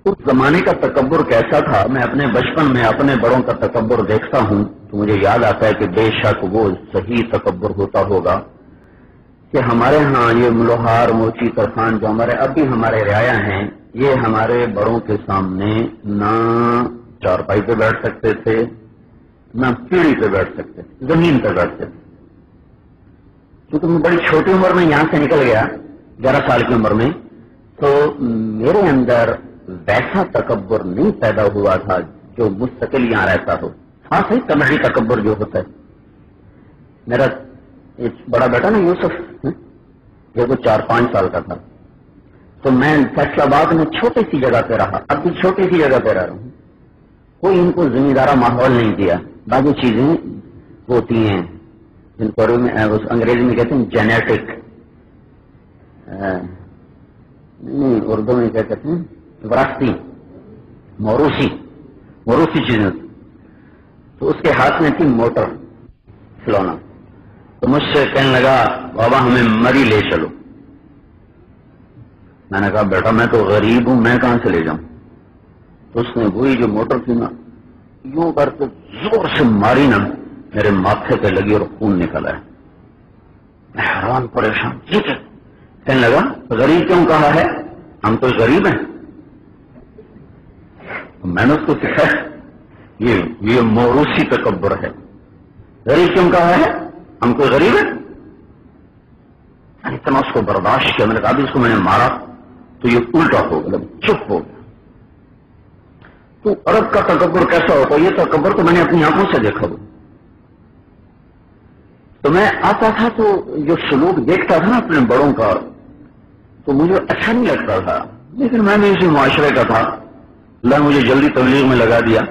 उस जमाने का तकब्बुर कैसा था, मैं अपने बचपन में अपने बड़ों का तकब्बुर देखता हूँ तो मुझे याद आता है कि बेशक वो सही तकब्बुर होता होगा कि हमारे यहाँ ये लोहार, मोची, तरखान जो हमारे अब भी हमारे रियाया हैं, ये हमारे बड़ों के सामने ना चारपाई पे बैठ सकते थे, ना सीढ़ी पे बैठ सकते थे, जमीन पे बैठते थे। क्योंकि मैं बड़ी छोटी उम्र में यहाँ से निकल गया, 11 साल की उम्र में, तो मेरे अंदर वैसा तकब्बुर नहीं पैदा हुआ था जो मुस्तकिल यहाँ रहता हो। हाँ सही, तमही तकब्बुर जो होता है। मेरा एक बड़ा बेटा ना यूसुफ, जो तो 4-5 साल का था, तो मैं फैसलाबाद में छोटी सी जगह पे रहा, अब भी छोटी सी जगह पे रह रहा हूँ। कोई इनको जिम्मेदारा माहौल नहीं दिया। बाकी चीजें होती हैं जिनको अंग्रेजी में कहते हैं जेनेटिक, नहीं उर्दू में क्या कहते हैं, विरासती, मौरूसी चीजें। तो उसके हाथ में थी मोटर खिलौना, तो मुझसे कहने लगा बाबा हमें मरी ले चलो। मैंने कहा बेटा मैं तो गरीब हूं, मैं कहां से ले जाऊं। तो उसने वही जो मोटर थी ना, यूं करके जोर से मारी ना, मेरे माथे पे लगी और खून निकला है। मैं हैरान परेशान, ठीक है। कहने लगा गरीब क्यों कहा है, हम तो गरीब हैं। मैंने उसको सिखाया ये मौरूसी तकब्बुर है। गरीब क्यों कहा है, हम कोई गरीब है। इतना उसको बर्दाश्त किया। मैंने कहा भी इसको मैंने मारा तो ये उल्टा हो गया, चुप हो गया। तो अरब का तकब्बुर कैसा होता है, ये तकब्बुर तो मैंने अपनी आंखों से देखा वो। तो मैं आता था तो जो सलूक देखता था ना अपने बड़ों का, तो मुझे अच्छा नहीं लगता था। लेकिन मैं भी इसी मुआशरे का था, अल्लाह मुझे जल्दी तबलीग में लगा दिया।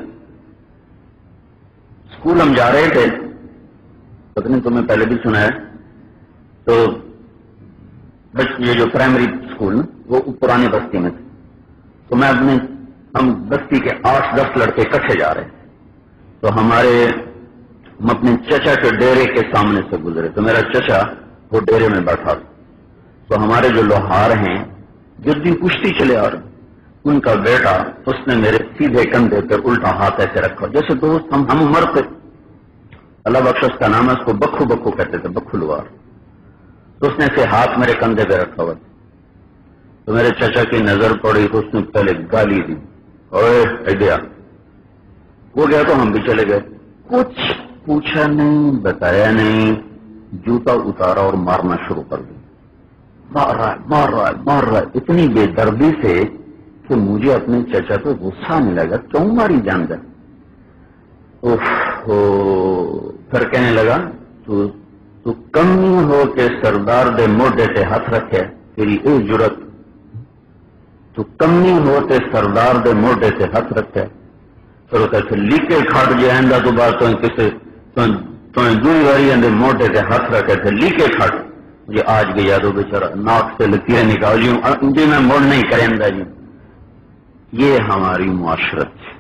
स्कूल हम जा रहे थे, पता नहीं तुम्हें पहले भी सुना है, तो ये जो प्राइमरी स्कूल ना वो पुरानी बस्ती में थे। तो हम बस्ती के 8-10 लड़के इकट्ठे जा रहे थे। तो हम अपने चचा के डेरे के सामने से गुजरे, तो मेरा चचा वो डेरे में बैठा था। तो हमारे जो लोहार हैं जद्दी कुश्ती चले आ रहे, उनका बेटा, उसने मेरे सीधे कंधे पर उल्टा हाथ ऐसे रखा, जैसे दोस्त हम उम्र थे। अल्लाह बख्श उसका नाम है, उसको बख्खू बख्खू कहते थे, बख्खू लुआर। तो उसने ऐसे हाथ मेरे कंधे पे रखा हुआ। तो मेरे चचा की नजर पड़ी तो उसने पहले गाली दी, ओए गया। वो गया तो हम भी चले गए। कुछ पूछा नहीं, बताया नहीं, जूता उतारा और मारना शुरू कर दिया। मार रहा है इतनी बेदर्दी से कि मुझे अपने चचा पे गुस्सा आने लगा, क्यों मारी जान जा। फिर कहने लगा तू कमी हो के सरदार दे मोढे ते हाथ रखे, तेरी ए जुरत, तू कमी हो ते सरदार दे मोढे ते हाथ रखे। फिर कहते लीके खाट जे आंदा तो बात तो किसे तो दूरी वारी मोढे ते हाथ रखे थे, लीके खाट। मुझे आज भी याद हो, बेचारा नाक से लकीरें निकाल जी मैं मोड़ नहीं करेंदा जी। ये हमारी मुआशरत है।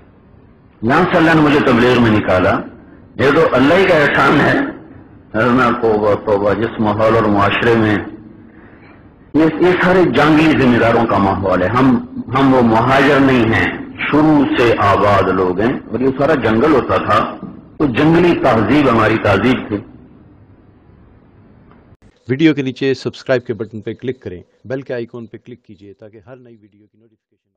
यहां से अल्लाह ने मुझे तबलीग में निकाला, ये तो अल्लाह ही का एहसान है। तोबा जिस माहौल और मुआशरे में ये सारे जंगली जिम्मेदारों का माहौल है। हम वो मुहाजिर नहीं हैं, शुरू से आबाद लोग हैं। और ये सारा जंगल होता था, तो जंगली तहजीब हमारी तहजीब थी। वीडियो के नीचे सब्सक्राइब के बटन पर क्लिक करें, बेल के आइकॉन पर क्लिक कीजिए ताकि हर नई वीडियो की नोटिफिकेशन